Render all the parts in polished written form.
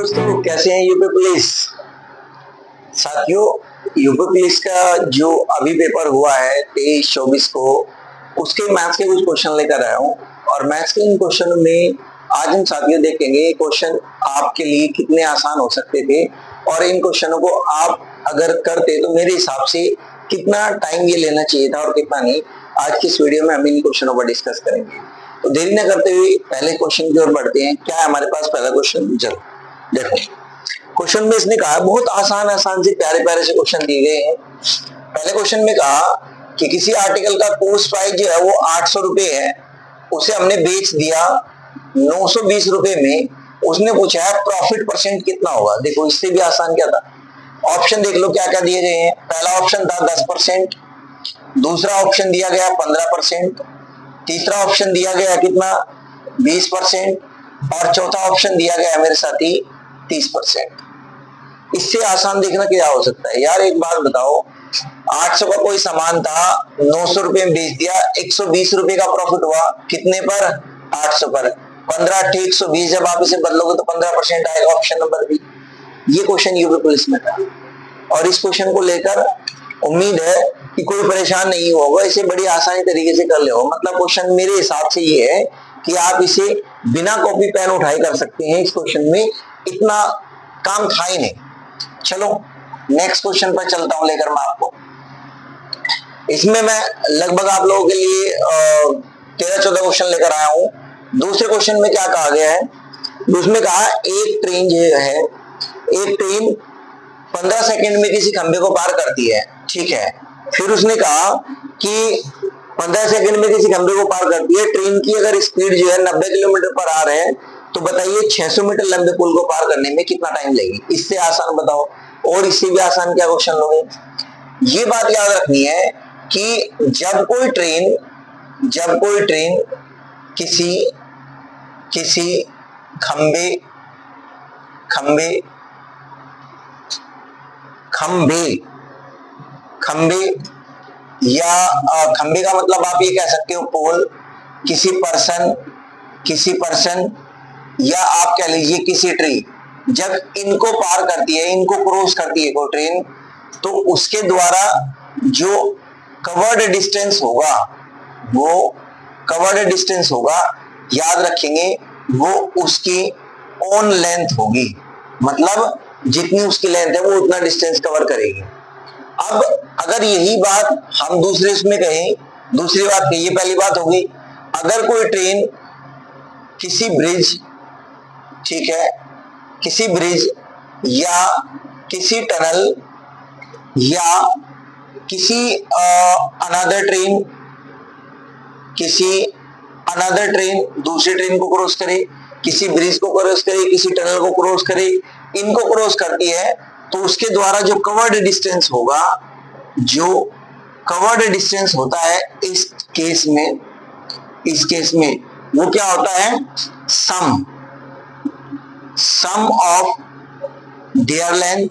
दोस्तों, कैसे हैं यूपी पुलिस साथियों। यूपी पुलिस का जो अभी पेपर हुआ है 23-24 को, उसके मैथ्स के कुछ क्वेश्चन लेकर आया हूँ। और मैथ्स के इन क्वेश्चनों में आज हम साथियों देखेंगे ये क्वेश्चन आपके लिए कितने आसान हो सकते थे और इन क्वेश्चनों को आप अगर करते तो मेरे हिसाब से कितना टाइम ये लेना चाहिए था और कितना नहीं। आज की इस वीडियो में हम इन क्वेश्चनों पर डिस्कस करेंगे। तो देरी न करते हुए पहले क्वेश्चन की ओर बढ़ते हैं। क्या है हमारे पास पहला क्वेश्चन? चलो देखो, क्वेश्चन में इसने कहा बहुत आसान से प्यारे प्यारे से क्वेश्चन दिए गए हैं। पहले क्वेश्चन में कहा कि किसी आर्टिकल का कॉस्ट प्राइस जो है वो 800 रुपए है, उसे हमने बेच दिया 920 रुपए में। उसने पूछा है प्रॉफिट परसेंट कितना होगा। देखो इससे भी आसान क्या था, ऑप्शन देख लो क्या क्या दिए गए हैं। पहला ऑप्शन था 10%, दूसरा ऑप्शन दिया गया 15%, तीसरा ऑप्शन दिया गया कितना 20% और चौथा ऑप्शन दिया गया मेरे साथी 30%। इससे आसान देखना क्या हो सकता है यार। एक बात बताओ, 800 का कोई सामान था, 900 रुपए में बेच दिया, 120 रुपए का प्रॉफिट हुआ। कितने पर? 800 पर। 15 × 120 जब आप इसे बदलोगे तो 15% आएगा ऑप्शन नंबर बी। ये क्वेश्चन यूपी पुलिस में था और इस क्वेश्चन को लेकर उम्मीद है कि कोई परेशान नहीं होगा, इसे बड़ी आसानी तरीके से कर ले हो। मतलब क्वेश्चन मेरे हिसाब से ये है कि आप इसे बिना कॉपी पेन उठाए कर सकते हैं। इस क्वेश्चन में इतना काम था ही नहीं। चलो नेक्स्ट क्वेश्चन पर चलता हूं लेकर मैं आपको। इसमें मैं लगभग आप लोगों के लिए 13-14 क्वेश्चन लेकर आया हूं। दूसरे क्वेश्चन में क्या कहा गया है, उसमें कहा एक ट्रेन जो है, एक ट्रेन 15 सेकंड में किसी खंबे को पार करती है, ठीक है। फिर उसने कहा कि 15 सेकंड में किसी खंबे को पार करती है, ट्रेन की अगर स्पीड जो है 90 किलोमीटर पर आ रहे हैं तो बताइए 600 मीटर लंबे पुल को पार करने में कितना टाइम लगेगी। इससे आसान बताओ। और इससे भी आसान क्या क्वेश्चन लोगे। ये बात याद रखनी है कि जब कोई ट्रेन किसी खंबे या खंबे का मतलब आप ये कह सकते हो पोल, किसी पर्सन या आप कह लीजिए किसी ट्री, जब इनको पार करती है, इनको क्रॉस करती है कोई ट्रेन, तो उसके द्वारा जो कवर्ड डिस्टेंस होगा, याद रखेंगे वो उसकी ओन लेंथ होगी। मतलब जितनी उसकी लेंथ है वो उतना डिस्टेंस कवर करेगी। अब अगर यही बात हम दूसरे इसमें कहें, दूसरी बात कहिए, पहली बात होगी अगर कोई ट्रेन किसी ब्रिज, ठीक है, किसी ब्रिज या किसी टनल या किसी अनदर ट्रेन दूसरी ट्रेन को क्रॉस करे, किसी ब्रिज को क्रॉस करे, किसी टनल को क्रॉस करे, इनको क्रॉस करती है, तो उसके द्वारा जो कवर्ड डिस्टेंस होता है इस केस में वो क्या होता है, सम ऑफ देयर लेंथ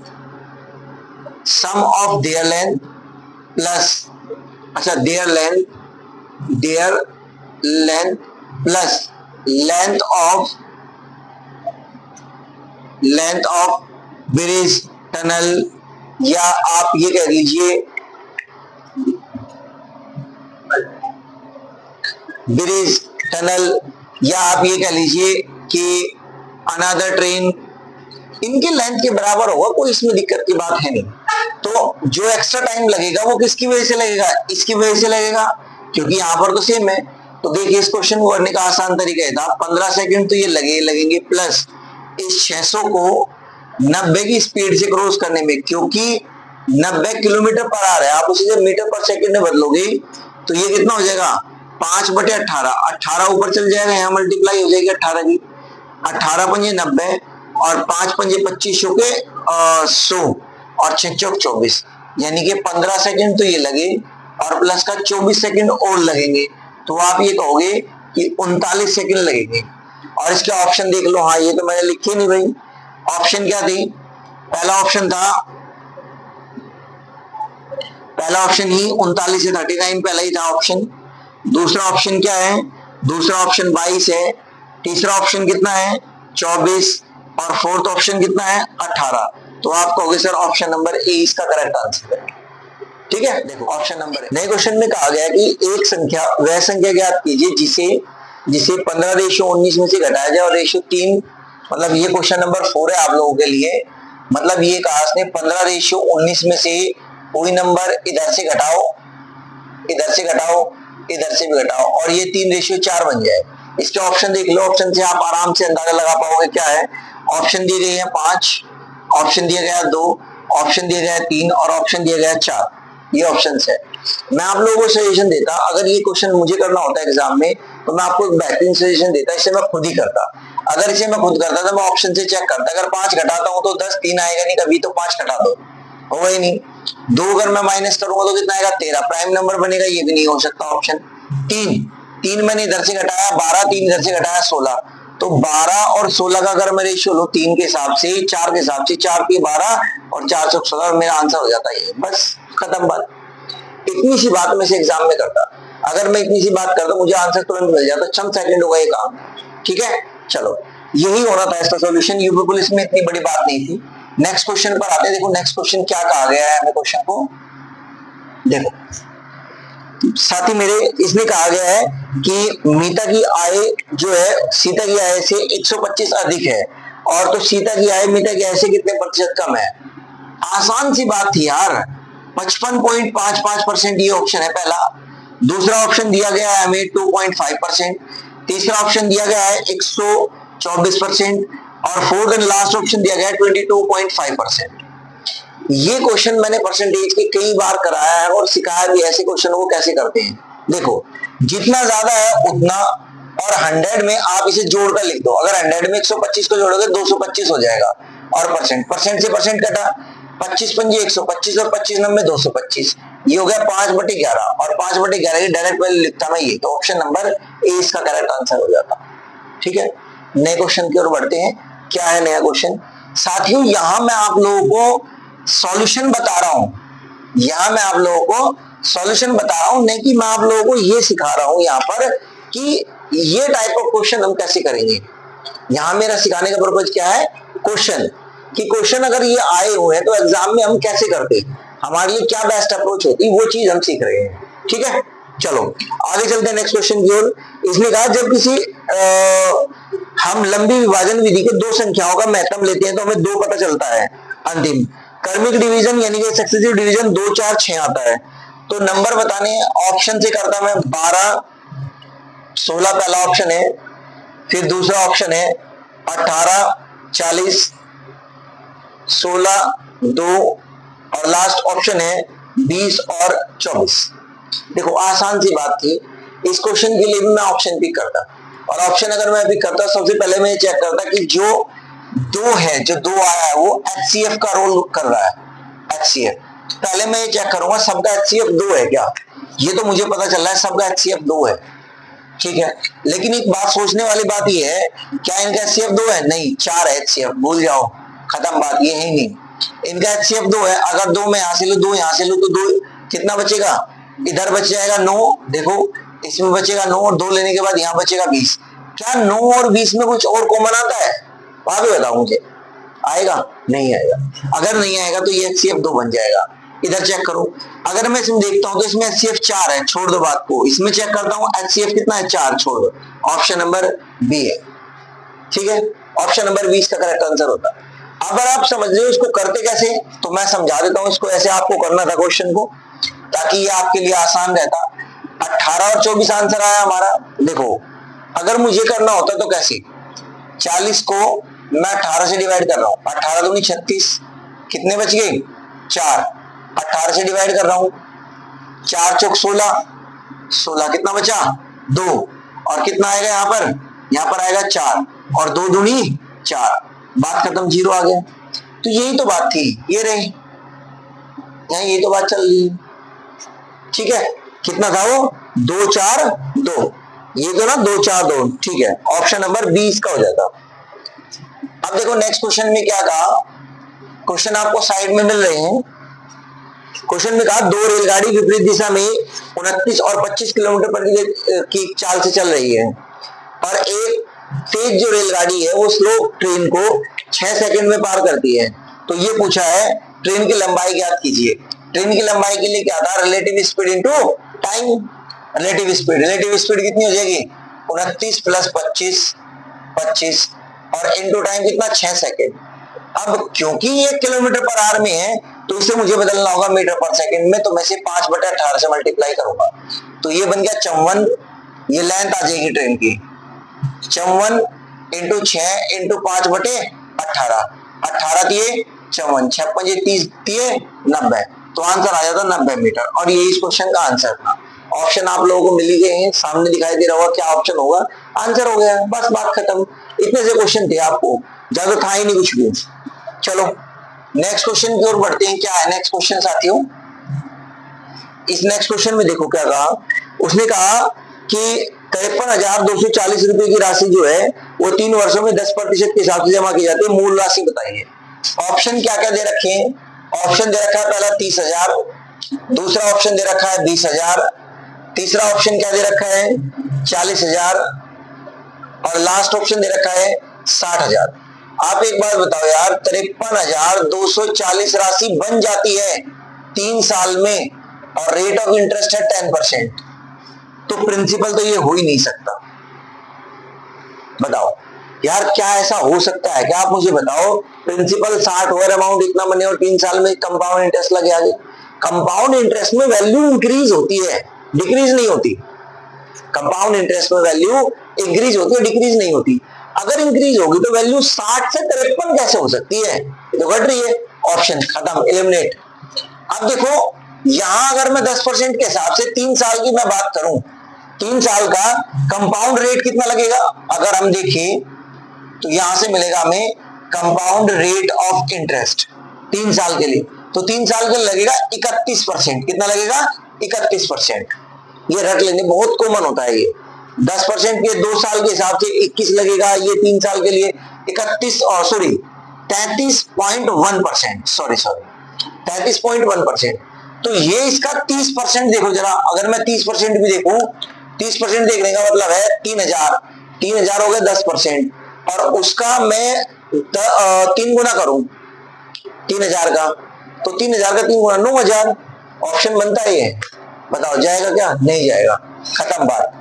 प्लस, अच्छा there length plus length of bridge, tunnel, या आप ये कह लीजिए ब्रिज, टनल, या आप ये कह लीजिए कि अनदर ट्रेन, इनके लेंथ के बराबर होगा। कोई इसमें दिक्कत की बात है नहीं। तो जो एक्स्ट्रा टाइम लगेगा वो किसकी वजह से लगेगा, इसकी वजह से लगेगा, क्योंकि यहां पर तो सेम है। तो देखिए इस क्वेश्चन को करने का आसान तरीका है था, 15 सेकंड तो ये लगेंगे प्लस इस 600 को 90 की स्पीड से क्रॉस करने में, क्योंकि 90 किलोमीटर पर आ रहा है, आप उसे जब मीटर पर सेकंड में बदलोगे तो ये कितना हो जाएगा 5/18, 18 ऊपर चल जाएगा, यहाँ मल्टीप्लाई हो जाएगी 18 की, 18 पंजे 90 और 5 पंजे 25 के 100 और 6 चौक 24, यानी कि 15 सेकंड तो ये लगे और प्लस का 24 सेकंड और लगेंगे, तो आप ये कहोगे कि 39 सेकंड लगेंगे। और इसके ऑप्शन देख लो, हाँ ये तो मैंने लिखे नहीं भाई। ऑप्शन क्या थी, पहला ऑप्शन ही 39 से 39 पहला ही था ऑप्शन। दूसरा ऑप्शन क्या है, दूसरा ऑप्शन 22 है। तीसरा ऑप्शन कितना है 24 और फोर्थ ऑप्शन कितना है 18। तो आप कहोगे सर ऑप्शन नंबर ए इसका करेक्ट आंसर है। ठीक है, देखो ऑप्शन नंबर नए क्वेश्चन में कहा गया कि एक संख्या वह संख्या ज्ञात कीजिए जिसे 15:19 में से घटाया जाए और रेशियो 3, मतलब ये क्वेश्चन नंबर 4 है आप लोगों के लिए। मतलब ये कहा इसने 15:19 में से कोई नंबर इधर से घटाओ, इधर से घटाओ, इधर से भी घटाओ और ये 3:4 बन जाए। इसके ऑप्शन देख लो, ऑप्शन से आप आराम से अंदाजा लगा पाओगे क्या है। ऑप्शन दिए गए हैं 5, ऑप्शन दिया गया 2, ऑप्शन दिया गया 3 और ऑप्शन दिया गया 4। ये ऑप्शंस है। मैं आप लोगों को सजेशन देता, अगर ये क्वेश्चन मुझे करना होता है एग्जाम में तो मैं आपको एक बेहतरीन सजेशन देता, इसे मैं खुद ही करता। अगर इसे मैं खुद करता तो मैं ऑप्शन से चेक करता, अगर 5 घटाता हूं तो 10, 3 आएगा नहीं, कभी तो 5 घटा दो, होगा ही नहीं। 2 अगर मैं माइनस करूंगा तो कितना आएगा 13, प्राइम नंबर बनेगा, ये भी नहीं हो सकता ऑप्शन। 3 मैंने इधर से घटाया 12, 3 इधर से घटाया 16, तो 12 और 16 का अगर मैं रेशियो लो 3 के हिसाब से, 4 के हिसाब से, 4 की 12 और 4 से 16, मेरा आंसर हो जाता है, बस खत्म बात। इतनी सी बात में से एग्जाम में करता, अगर मैं इतनी सी बात करता मुझे आंसर तुरंत मिल जाता, चंद सेकंड होगा ये काम। ठीक है, चलो यही होना था इसका सॉल्यूशन। यूपी पुलिस में इतनी बड़ी बात नहीं थी। नेक्स्ट क्वेश्चन पर आते हैं। देखो नेक्स्ट क्वेश्चन क्या कहा गया है हमें, क्वेश्चन को देखो साथी मेरे, इसमें कहा गया है कि मीता की आय जो है सीता की आय से 125 अधिक है, और तो सीता की आय मीता की आय से कितने प्रतिशत कम है। आसान सी बात थी यार, 55.55% ये ऑप्शन है पहला। दूसरा ऑप्शन दिया गया है हमें 2.5%, तीसरा ऑप्शन दिया गया है 124% और फोर्थ एंड लास्ट ऑप्शन दिया गया है 22.5%। ये क्वेश्चन मैंने परसेंटेज के कई बार कराया है और सिखाया भी ऐसे क्वेश्चन को कैसे करते हैं। देखो जितना ज्यादा है उतना, और 100 में आप इसे जोड़कर लिख दो। अगर 100 में 125 को जोड़ोगे 225 हो जाएगा, और परसेंट से परसेंट कटा, 25 पंजे 125 और 25 नंबर 225, ये हो गया 5/11 और 5/11 की डायरेक्ट वैल्यू लिखता मैं ये, तो ऑप्शन नंबर ए इसका करेक्ट आंसर हो जाता। ठीक है, नए क्वेश्चन की ओर बढ़ते हैं। क्या है नया क्वेश्चन साथियों, यहां मैं आप लोगों को सॉल्यूशन बता रहा हूं, यहां मैं आप लोगों को सॉल्यूशन बता रहा हूं, नहीं कि मैं आप लोगों को ये सिखा रहा हूं यहां पर कि ये टाइप ऑफ क्वेश्चन हम कैसे करेंगे। यहां मेरा सिखाने का पर्पज क्या है, क्वेश्चन, कि क्वेश्चन अगर ये आए हुए हैं तो एग्जाम में हम कैसे करते, हमारे लिए क्या बेस्ट अप्रोच होती, वो चीज हम सीख रहे हैं। ठीक है, चलो आगे चलते हैं नेक्स्ट क्वेश्चन की ओर। इसने कहा जब किसी हम लंबी विभाजन विधि के दो संख्याओं का महत्तम लेते हैं तो हमें 2 पता चलता है। अंतिम क्रमिक डिवीजन यानी कि सक्सेसिव डिवीजन 2, 4, 6 आता है। तो नंबर बताने ऑप्शन से करता मैं 12, 16 पहला ऑप्शन है, फिर दूसरा ऑप्शन है 18, 40, 16, 2 और लास्ट ऑप्शन है 20 और 24। देखो आसान सी बात थी, इस क्वेश्चन के लिए भी मैं ऑप्शन पिक करता, और ऑप्शन अगर मैं पिक करता सबसे पहले मैं चेक करता कि जो 2 है, जो 2 आया है वो HCF का रोल कर रहा है। HCF पहले मैं ये चेक करूंगा सबका HCF 2 है क्या, ये तो मुझे पता चल रहा है सबका HCF 2 है। ठीक है, लेकिन एक बात सोचने वाली बात ये है, क्या इनका HCF 2 है, नहीं 4 है HCF, भूल जाओ, खत्म बात, ये है नहीं। इनका HCF 2 है, अगर 2 में यहां से लो 2 यहां से लो तो 2 कितना बचेगा, इधर बच जाएगा 9, देखो इसमें बचेगा 9 और 2 लेने के बाद यहाँ बचेगा 20। क्या 9 और 20 में कुछ और कॉमन आता है, वहां भी बताओ मुझे, आएगा नहीं आएगा, अगर नहीं आएगा तो ये HCF 2 बन जाएगा। इधर चेक करो, अगर मैं इसमें देखता हूं तो इसमें HCF 4 है, छोड़ दो बात को, इसमें चेक करता हूं HCF कितना है 4, छोड़ दो, ऑप्शन नंबर बी है। ठीक है, ऑप्शन नंबर 20 का करेक्ट आंसर होता। अगर आप समझ रहे हो इसको करते कैसे, तो मैं समझा देता हूं इसको, ऐसे आपको करना था क्वेश्चन को, ताकि ये आपके लिए आसान रहता। 18 और 24 आंसर आया हमारा। देखो अगर मुझे करना होता तो कैसे, 40 को मैं 18 से डिवाइड कर रहा हूं, 18 दूनी 36, कितने बच गए 4, 18 से डिवाइड कर रहा हूं, 4 चौक 16, 16 कितना बचा 2, और कितना आएगा यहाँ पर आएगा 4 और 2 दूनी 4, बात खत्म, 0 आ गया। तो यही तो बात थी, ये रही यहाँ, यही तो बात चल रही है। ठीक है, कितना था वो 2, 4, 2, ये तो ना 2, 4, 2, ठीक है, ऑप्शन नंबर 20 का हो जाता। अब देखो नेक्स्ट क्वेश्चन में क्या कहा, क्वेश्चन आपको साइड में मिल रहे हैं। क्वेश्चन में कहा 2 रेलगाड़ी विपरीत दिशा में 29 और 25 किलोमीटर पर की चाल से चल रही है, और एक तेज जो रेलगाड़ी है वो स्लो ट्रेन को 6 सेकंड में पार करती है। तो ये पूछा है ट्रेन की लंबाई ज्ञात कीजिए। ट्रेन की लंबाई के लिए क्या था, relative speed into time. Relative speed कितनी हो जाएगी, 29 प्लस 25 और इनटू टाइम कितना, 6 सेकंड। अब क्योंकि ये किलोमीटर पर आवर में है तो इसे मुझे बदलना होगा मीटर पर सेकंड में, तो मैं इसे 5/18 से मल्टीप्लाई करूंगा। तो ये बन गया 54, ये लेंथ आ जाएगी ट्रेन की 54 इंटू 6 इंटू 5/18, 18 दिए 54, 56 30 दिए 90, तो आंसर आ जाता 90 मीटर। और ये इस क्वेश्चन का आंसर था। ऑप्शन आप लोगों को मिल गए हैं, सामने दिखाई दे रहा होगा क्या ऑप्शन होगा, आंसर हो गया, बस बात खत्म। इतने से क्वेश्चन थे, आपको ज्यादा था ही नहीं कुछ भी। चलो नेक्स्ट क्वेश्चन की ओर बढ़ते हैं। क्या है नेक्स्ट क्वेश्चन साथियों, इस नेक्स्ट क्वेश्चन में देखो क्या कहा। उसने कहा कि 53,240 रुपए की राशि जो है वो 3 वर्षों में 10% के हिसाब से जमा की जाती है, मूल राशि बताइए। ऑप्शन क्या क्या दे रखे हैं, ऑप्शन दे रखा है पहला 30,000, दूसरा ऑप्शन दे रखा है 20,000, तीसरा ऑप्शन क्या दे रखा है 40,000 और लास्ट ऑप्शन दे रखा है 60,000। आप एक बात बताओ यार, 53,240 राशि बन जाती है 3 साल में और रेट ऑफ इंटरेस्ट है 10%, तो प्रिंसिपल तो ये हो ही नहीं सकता। बताओ यार क्या ऐसा हो सकता है, क्या आप मुझे बताओ, प्रिंसिपल 60 ओवर अमाउंट इतना बने और 3 साल में कंपाउंड इंटरेस्ट लगे आगे। कंपाउंड इंटरेस्ट में वैल्यू इंक्रीज होती है, डिक्रीज नहीं होती। कंपाउंड इंटरेस्ट में वैल्यू इंक्रीज होती है, डिक्रीज नहीं होती। अगर इंक्रीज होगी तो वैल्यू 60 से 53 कैसे हो सकती है, तो घट रही है। ऑप्शन खत्म, एलिमिनेट। अब देखो यहां अगर मैं 10% के हिसाब से 3 साल की मैं बात करूं, 3 साल का कंपाउंड रेट कितना लगेगा, अगर हम देखें तो यहां से मिलेगा हमें कंपाउंड रेट ऑफ इंटरेस्ट 3 साल के लिए, तो 3 साल के लिए लगेगा 31%। कितना लगेगा, 31%। ये रट लेने, बहुत कॉमन होता है ये। 10% के 2 साल के हिसाब से 21 लगेगा, ये 3 साल के लिए 33.1%, सॉरी 33.1%। तो ये इसका 30% देखो जरा, अगर मैं 30% भी देखूं, 30% देखने का मतलब है 3,000 हो गए 10%, और उसका मैं 3 गुना करूं 3,000 का, तो 3,000 का 3 गुना 9,000। ऑप्शन बनता है ये, बताओ जाएगा क्या, नहीं जाएगा, खत्म बात।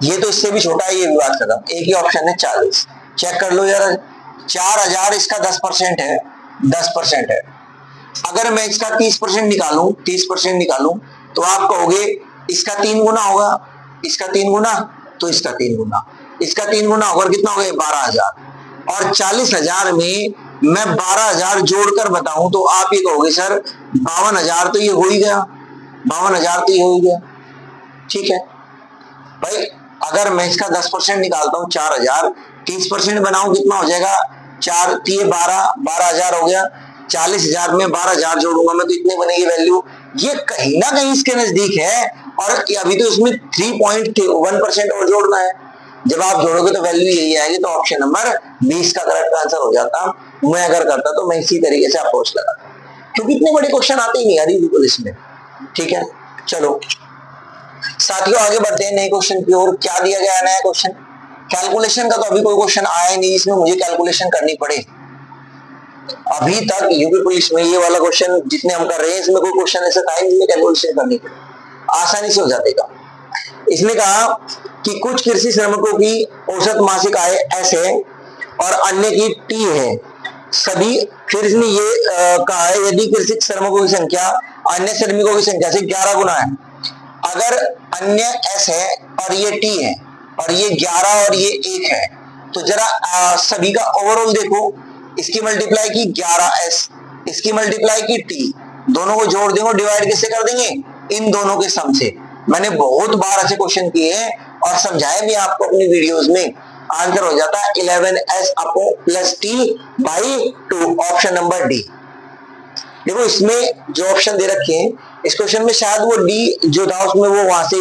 ये तो इससे भी छोटा है, ये भी बात खत्म। एक ही ऑप्शन है 40, चेक कर लो यार, 4,000 इसका 10% है, 10% है। अगर मैं इसका 30% निकालूं तो आप कहोगे इसका 3 गुना होगा, इसका 3 गुना, तो इसका 3 गुना, इसका 3 गुना होगा, कितना हो गया 12,000। और 40,000 में मैं 12,000 जोड़कर बताऊं तो आप ये कहोगे सर 52,000 तो ये हो ही गया, 52,000 तो ये हो ही गया। ठीक है भाई, अगर मैं इसका 10% निकालता हूं 4,000, 30% बनाऊं कितना हो जाएगा, 4 3 12,000 हो गया। 40,000 में 12,000 जोड़ूंगा मैं तो इतने बनेगी वैल्यू। ये कहीं ना कहीं इसके नजदीक है, और अभी तो इसमें 3.1% और जोड़ना है। जब आप जोड़ोगे तो वैल्यू यही आएगी, तो ऑप्शन नंबर 20 का करेक्ट आंसर हो जाता। मैं अगर करता तो मैं इसी तरीके से अप्रोच लगाता, क्योंकि इतने बड़े क्वेश्चन आते ही नहीं यार बिल्कुल इसमें। ठीक है, चलो साथियों आगे बढ़ते हैं नए क्वेश्चन की ओर। क्या दिया गया है नया क्वेश्चन, कैलकुलेशन का तो अभी कोई क्वेश्चन आया नहीं इसमें मुझे कैलकुलेशन करनी पड़े। अभी तक यूपी पुलिस में ये वाला क्वेश्चन जितने हम कर रहे हैं, इसमें कोई क्वेश्चन ऐसा था ही नहीं कैलकुलेशन करनी पड़े, आसानी से हो जाएगा। इसने कहा कि कुछ कृषि श्रमिकों की औसत मासिक आय एस है और अन्य की टी है, सभी, फिर इसने ये कहा है यदि कृषि श्रमिकों की संख्या अन्य श्रमिकों की संख्या से 11 गुना है। अगर अन्य एस है और ये टी है और ये 11 और ये 1 है, तो जरा सभी का ओवरऑल देखो, इसकी मल्टीप्लाई की 11s, इसकी मल्टीप्लाई की टी, दोनों को जोड़ देंगे, डिवाइड कैसे कर देंगे, इन दोनों के सम से। मैंने बहुत बार ऐसे क्वेश्चन किए हैं और समझाए भी आपको अपनी वीडियोस में। आंसर हो जाता है 11s upon plus T by 2, option number D. देखो इसमें जो ऑप्शन दे रखे हैं इस क्वेश्चन में शायद वो डी जो था उसमें वो वहां से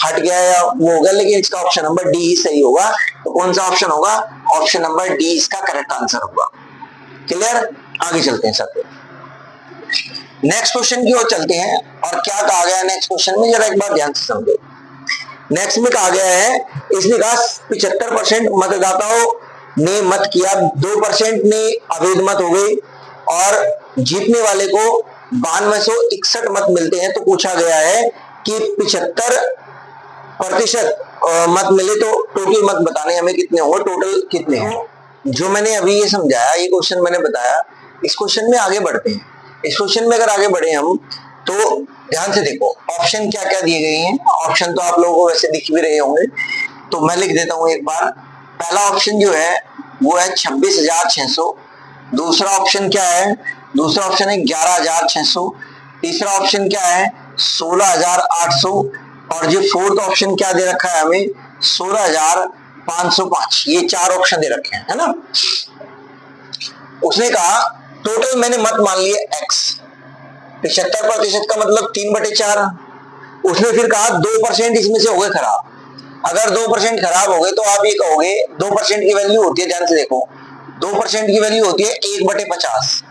हट गया या वो होगा, लेकिन इसका ऑप्शन नंबर डी ही सही होगा। तो कौन सा ऑप्शन होगा, ऑप्शन नंबर डी इसका करेक्ट आंसर होगा। क्लियर, आगे चलते हैं सर, नेक्स्ट क्वेश्चन की ओर चलते हैं। और क्या कहा गया है नेक्स्ट क्वेश्चन में, जरा एक बार ध्यान से समझो। नेक्स्ट में कहा गया है, इसने कहा 75% मतदाताओं ने मत किया, 2% ने अवैध मत हो गए और जीतने वाले को 9261 मत मिलते हैं। तो पूछा गया है कि 75% मत मिले तो टोटल मत बताने हमें कितने हो, टोटल कितने हैं। जो मैंने अभी ये समझाया, ये क्वेश्चन मैंने बताया, इस क्वेश्चन में आगे बढ़ते हैं। इस क्वेश्चन में अगर आगे बढ़े हम तो ध्यान से देखो ऑप्शन क्या क्या दिए गए हैं। ऑप्शन तो आप लोगों को वैसे दिख भी रहे होंगे, तो मैं लिख देता हूं एक बार। पहला ऑप्शन जो है वो है 26,600। दूसरा ऑप्शन क्या है? दूसरा ऑप्शन है 11,600। तीसरा ऑप्शन क्या है? 16,800। और जो फोर्थ ऑप्शन क्या दे रखा है हमें? 16,505। ये 4 ऑप्शन दे रखे हैं, है ना। उसने कहा टोटल मैंने मत मान लिए x, 75% का मतलब 3/4। उसने फिर कहा 2% इसमें से हो गए खराब। अगर 2% खराब हो गए तो आप ये कहोगे 2% की वैल्यू होती है, ध्यान से देखो 2% की वैल्यू होती है 1/50।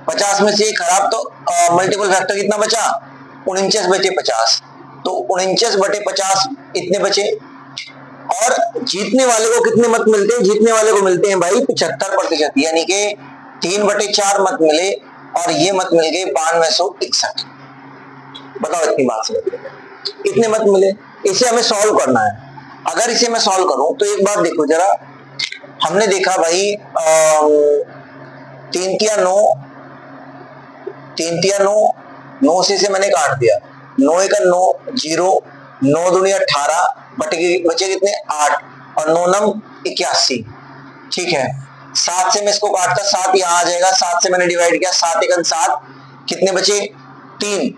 50 में से खराब तो मल्टीपल फैक्टर कितना बचा? 49/50। तो 49/50 इतने बचे। और जीतने वाले को कितने मत मिलते हैं? जीतने वाले को मिलते हैं भाई 75%, यानी कि 3/4 मत मिले और ये मत मिल गए 9261। बताओ इतनी बात समझ लो, इतने मत मिले। इसे हमें सॉल्व करना है। अगर इसे मैं सॉल्व करूं तो एक बात देखो जरा, हमने देखा भाई 3 तिया 9, 3 तिया 9, 9 से मैंने काट दिया, 9 एक 9, 0, 9 दूनी 18, बचे कितने? 8 और 9 नम 81। ठीक है, 7 से मैं इसको काटता, 7 यहाँ आ जाएगा, 7 से मैंने डिवाइड किया, 7 एक 7, कितने बचे? 3,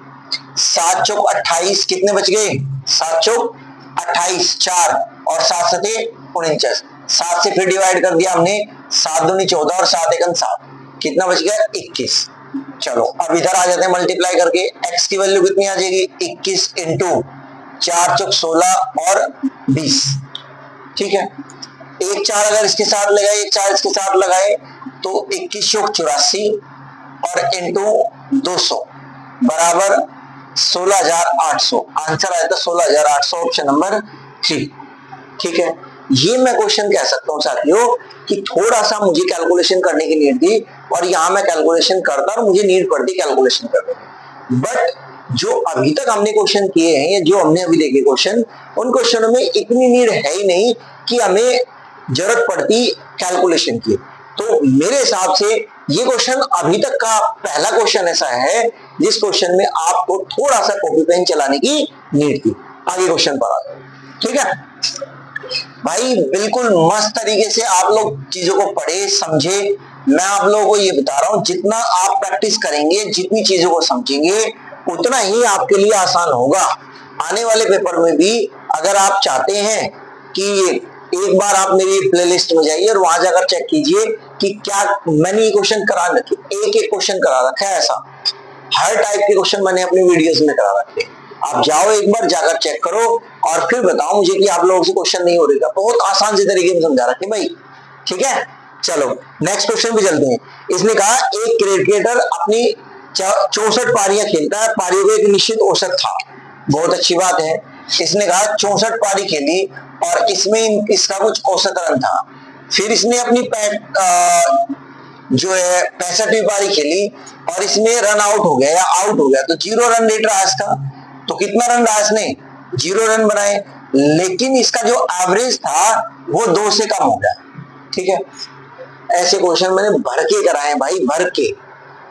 7 चौक 28, कितने बच गए? 7 चौक 28, 4 और 7 सते 49। 7 से फिर डिवाइड कर दिया हमने, 7 दूनी 14 और 7 एक 7, कितना बच गया? 21। चलो अब इधर आ जाते हैं मल्टीप्लाई करके। x की वैल्यू कितनी आ जाएगी? 21 इंटू 4 चौक 16 और 20। ठीक है, एक 4 अगर इसके साथ लगाए, एक 4 इसके साथ लगाए तो 21 चौक 84 और इंटू 200 बराबर 16,800। आंसर आया था 16,800, ऑप्शन नंबर 3। ठीक है, ये मैं क्वेश्चन कह सकता हूं साथियों कि थोड़ा सा मुझे कैलकुलेशन करने की नीड थी और यहां मैं कैलकुलेशन करता और मुझे नीड पड़ती कैलकुलेशन करने की। बट जो अभी तक हमने क्वेश्चन किए हैं या जो हमने अभी देखे क्वेश्चन, उन क्वेश्चनों में इतनी नीड है ही नहीं कि हमें जरूरत पड़ती कैलकुलेशन की। तो मेरे हिसाब से ये क्वेश्चन अभी तक का पहला क्वेश्चन ऐसा है जिस क्वेश्चन में आपको थोड़ा सा कॉपी पेन चलाने की नीड थी। आगे क्वेश्चन पर आ जाओ। ठीक है भाई, बिल्कुल मस्त तरीके से आप लोग चीजों को पढ़े समझे। मैं आप लोगों को ये बता रहा हूं, जितना आप प्रैक्टिस करेंगे, जितनी चीजों को समझेंगे, उतना ही आपके लिए आसान होगा। आने वाले पेपर में भी अगर आप चाहते हैं कि एक बार आप मेरी प्लेलिस्ट में जाइए और वहां जाकर चेक कीजिए कि क्या मैंने ये क्वेश्चन करा रखे, एक एक क्वेश्चन करा रखा है। ऐसा हर टाइप के क्वेश्चन मैंने अपनी वीडियोस में करा रखे। आप जाओ एक बार, जाकर चेक करो और फिर बताओ मुझे कि आप लोगों से क्वेश्चन नहीं हो रहा। बहुत आसान से तरीके में समझा रखे भाई। ठीक है, चलो नेक्स्ट क्वेश्चन पे चलते हैं। इसने कहा एक क्रिकेटर अपनी 64 पारियां खेलता है, पारियों का एक निश्चित औसत था। बहुत अच्छी बात है। इसने कहा 64 पारी खेली और इसमें इसका कुछ औसत रन था। फिर इसने अपनी जो है 65वीं पारी खेली और इसमें रन आउट हो गया या आउट हो गया, तो 0 रन रेट रहा इसका। तो कितना रन रहा इसने? 0 रन बनाए, लेकिन इसका जो एवरेज था वो 2 से कम हो गया। ठीक है, ऐसे क्वेश्चन मैंने भर के कराए भाई, भर के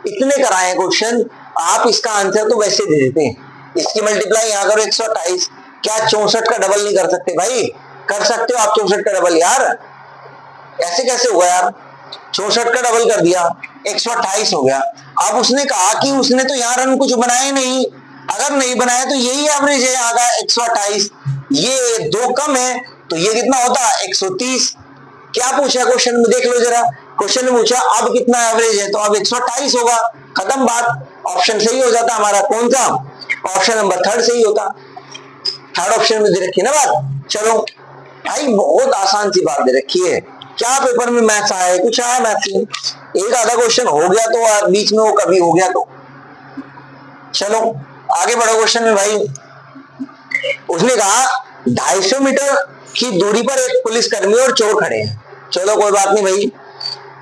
इतने कराए क्वेश्चन। आप इसका आंसर तो वैसे दे देते हैं। इसकी मल्टीप्लाई यहाँ करो 128, क्या 64 का डबल नहीं कर सकते भाई? कर सकते हो आप 64 का डबल यार। ऐसे कैसे हुआ यार? 64 का डबल कर दिया, 128 हो गया। अब उसने कहा कि उसने तो यहाँ रन कुछ बनाए नहीं, अगर नहीं बनाया तो यही एवरेज है यहाँ का 128, ये 2 कम है तो ये कितना होता? 130। क्या पूछा क्वेश्चन में? देख लो जरा, क्वेश्चन में पूछा अब कितना एवरेज है, तो अब 128 होगा, खत्म बात। ऑप्शन सही हो जाता हमारा। कौन सा? ऑप्शन नंबर 3 सही होता। थर्ड ऑप्शन में दे रखी है ना बात। चलो भाई, बहुत आसान सी बात दे रखी है। क्या पेपर में मैथ्स आया है? कुछ आया मैथ्स में? एक आधा क्वेश्चन हो गया तो बीच में वो कभी हो गया तो। चलो आगे बढ़ो क्वेश्चन में भाई। उसने कहा 250 मीटर की दूरी पर एक पुलिसकर्मी और चोर खड़े हैं। चलो कोई बात नहीं भाई,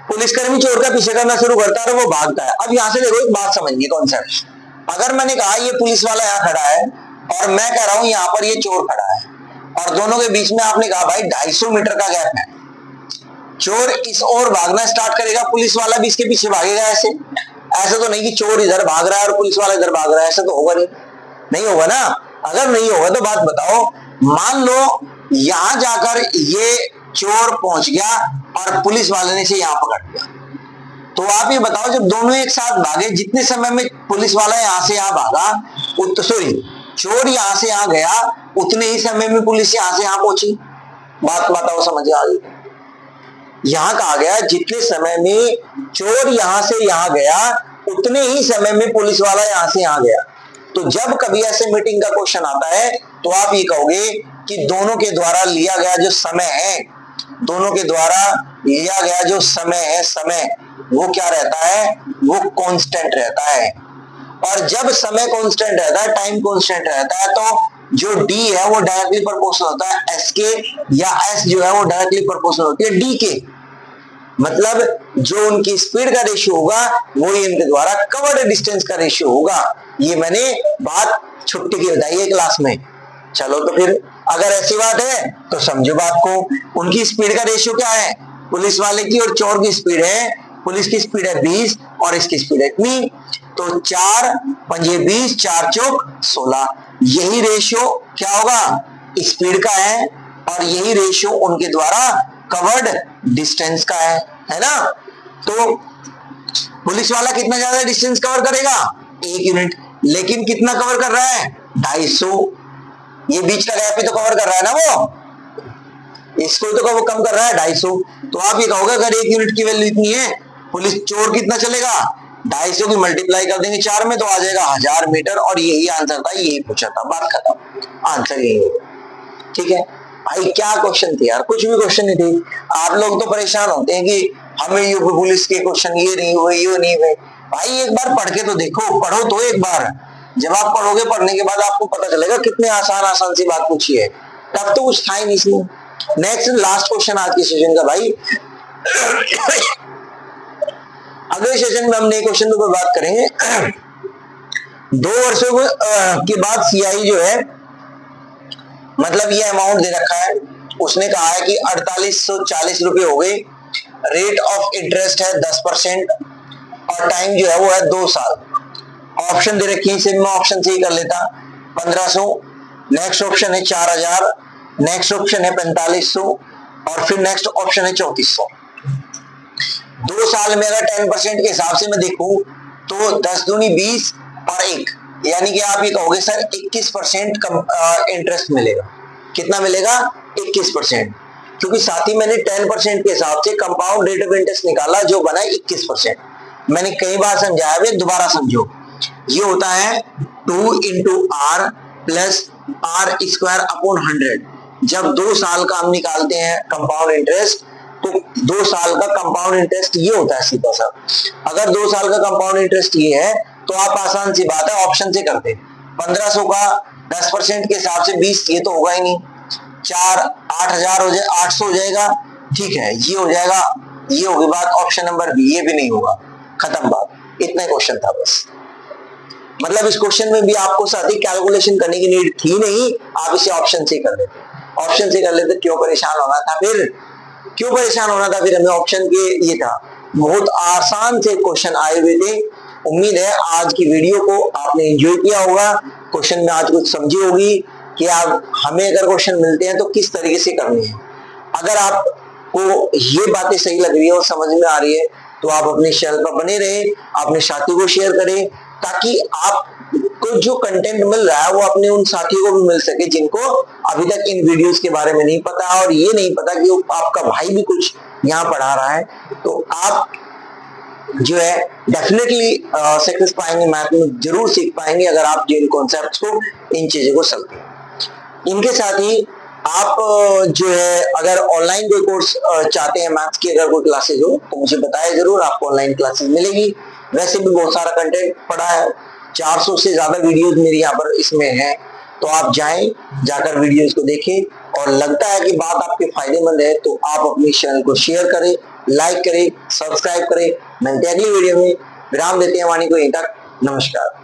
पुलिसकर्मी चोर का पीछे करना शुरू करता है और वो भागता है। अब यहाँ से देखो एक बात समझिए कॉन्सेप्ट, अगर मैंने कहा ये पुलिस वाला यहाँ खड़ा है और मैं कह रहा हूं यहाँ पर ये चोर खड़ा है और दोनों के बीच में आपने कहा भाई 250 मीटर का गैप है, चोर इस ओर भागना स्टार्ट करेगा, पुलिस वाला भी इसके पीछे भागेगा। ऐसे तो नहीं कि चोर इधर भाग रहा है और पुलिस वाला इधर भाग रहा है, ऐसा तो होगा नहीं होगा ना। अगर नहीं होगा तो बात बताओ, मान लो यहां जाकर ये चोर पहुंच गया और पुलिस वाले ने इसे यहां पकड़ लिया, तो आप ये बताओ जब दोनों एक साथ भागे, जितने समय में पुलिस वाला यहां से यहां भागा, सॉरी चोर यहां से यहां गया, उतने ही समय में पुलिस यहां से यहां पहुंची। बात बताओ समझ आ गई? यहां कहा गया जितने समय में चोर यहां से यहां गया, उतने ही समय में पुलिस वाला यहां से यहां गया। तो जब कभी ऐसे मीटिंग का क्वेश्चन आता है तो आप ये कहोगे कि दोनों के द्वारा लिया गया जो समय है, दोनों के द्वारा लिया गया जो समय है, समय वो क्या रहता है, वो कांस्टेंट रहता है। और जब समय कांस्टेंट रहता है, टाइम कांस्टेंट रहता है, तो जो d है वो डायरेक्टली प्रोपोर्शनल होता है s के, या s जो है वो डायरेक्टली प्रोपोर्शनल होती है d के। मतलब जो उनकी स्पीड का रेशियो होगा वही इनके द्वारा कवर्ड डिस्टेंस का रेशियो होगा। ये मैंने बात छुट्टी की बताई है क्लास में। चलो तो फिर अगर ऐसी बात है तो समझो बात को, उनकी स्पीड का रेशियो क्या है, पुलिस वाले की और चोर की स्पीड है, पुलिस की स्पीड है 20 और इसकी स्पीड है इतनी, तो 4 पंजे 20, 4 चौक 16, यही रेशियो क्या होगा, स्पीड का है और यही रेशियो उनके द्वारा कवर्ड डिस्टेंस का है ना। तो पुलिस वाला कितना ज्यादा डिस्टेंस कवर करेगा, 1 यूनिट, लेकिन कितना कवर कर रहा है, 250। ये बीच का गैप ही तो कवर कर रहा है ना, वो इसको तो वो कम कर रहा है 250। तो आप ये कहोगे अगर 1 यूनिट की वैल्यू इतनी है, पुलिस चोर कितना चलेगा, 250 की मल्टीप्लाई कर देंगे 4 में तो आ जाएगा 1000 मीटर, और यही आंसर था, यही पूछा था, बात खत्म, आंसर यही है। ठीक है भाई, क्या क्वेश्चन थी यार, कुछ भी क्वेश्चन नहीं थी। आप लोग तो परेशान होते हैं कि हमें यूपी पुलिस के क्वेश्चन ये नहीं हुए, ये नहीं हुए। भाई एक बार पढ़ के तो देखो, पढ़ो तो एक बार, जब आप पढ़ोगे पढ़ने के बाद आपको पता चलेगा कितने आसान आसान सी बात पूछी है, तब तो कुछ था ही नहीं इसमें। नेक्स्ट लास्ट क्वेश्चन आज के सेशन का भाई, अगले सेशन में हम नए क्वेश्चन पर बात करेंगे। 2 वर्षों के बाद सीआई जो है, मतलब ये अमाउंट दे रखा है, उसने कहा है कि 4840 रुपए हो गए, रेट ऑफ इंटरेस्ट है 10% और टाइम जो है वो है 2 साल। ऑप्शन दे रखी है, इसे मैं ऑप्शन से ही कर लेता, 1500, नेक्स्ट ऑप्शन है 4000, नेक्स्ट ऑप्शन है 4500 और फिर नेक्स्ट ऑप्शन है 3400। 2 साल में अगर 10% के हिसाब से मैं देखूं तो 10 दूनी 20 और 1, यानी कि आप ये कहोगे सर 21% इंटरेस्ट मिलेगा। कितना मिलेगा, 21%, क्योंकि साथ ही मैंने 10% के हिसाब से कंपाउंड रेट ऑफ इंटरेस्ट निकाला जो बना 21%। मैंने कई बार समझाया है, दोबारा समझो, ये होता है 2 into r plus r square upon 100। जब 2 साल का हम निकालते हैं कंपाउंड इंटरेस्ट, तो 2 साल का कंपाउंड इंटरेस्ट ये होता है सीधा सा। अगर 2 साल का कंपाउंड इंटरेस्ट ये है तो आप आसान सी बात है ऑप्शन से कर दे। 1500 का 10% के हिसाब से 20, ये तो होगा ही नहीं, 4 8000 हो जाए, 800 हो जाएगा, ठीक है, ये हो जाएगा, ये होगी बात ऑप्शन नंबर बी, ये भी नहीं होगा, खत्म बात। इतना क्वेश्चन था बस, मतलब इस क्वेश्चन में भी आपको साथ ही कैलकुलेशन करने की नीड थी नहीं, आप इसे ऑप्शन से कर लेते, ऑप्शन से कर लेते, क्यों परेशान होना था फिर, क्यों परेशान होना था फिर हमें, ऑप्शन के ये था। बहुत आसान से क्वेश्चन आए हुए थे। उम्मीद है आज की वीडियो को आपने एंजॉय किया होगा, क्वेश्चन में आज कुछ समझी होगी कि आप हमें अगर क्वेश्चन मिलते हैं तो किस तरीके से करनी है। अगर आपको ये बातें सही लग रही है और समझ में आ रही है तो आप अपने चैनल पर बने रहे, अपने साथियों को शेयर करें, ताकि आपको जो कंटेंट मिल रहा है वो अपने उन साथियों को भी मिल सके जिनको अभी तक इन वीडियोस के बारे में नहीं पता और ये नहीं पता कि आपका भाई भी कुछ यहाँ पढ़ा रहा है। तो आप जो है डेफिनेटली सक्सेस पाएंगे, मैथ में जरूर सीख पाएंगे अगर आप जिन कॉन्सेप्ट्स को, इन चीजों को समझें। इनके साथ ही आप जो है अगर ऑनलाइन कोई कोर्स चाहते हैं मैथ्स की, अगर कोई क्लासेज हो तो मुझे बताएं जरूर, आपको ऑनलाइन क्लासेज मिलेगी। वैसे भी बहुत सारा कंटेंट पड़ा है, 400 से ज्यादा वीडियोस मेरी यहाँ पर इसमें है, तो आप जाएं, जाकर वीडियोस को देखें और लगता है कि बात आपके फायदेमंद है तो आप अपने चैनल को शेयर करें, लाइक करें, सब्सक्राइब करें। मिलते हैं अगली वीडियो में। विराम देते हैं वाणी को यहीं तक। नमस्कार।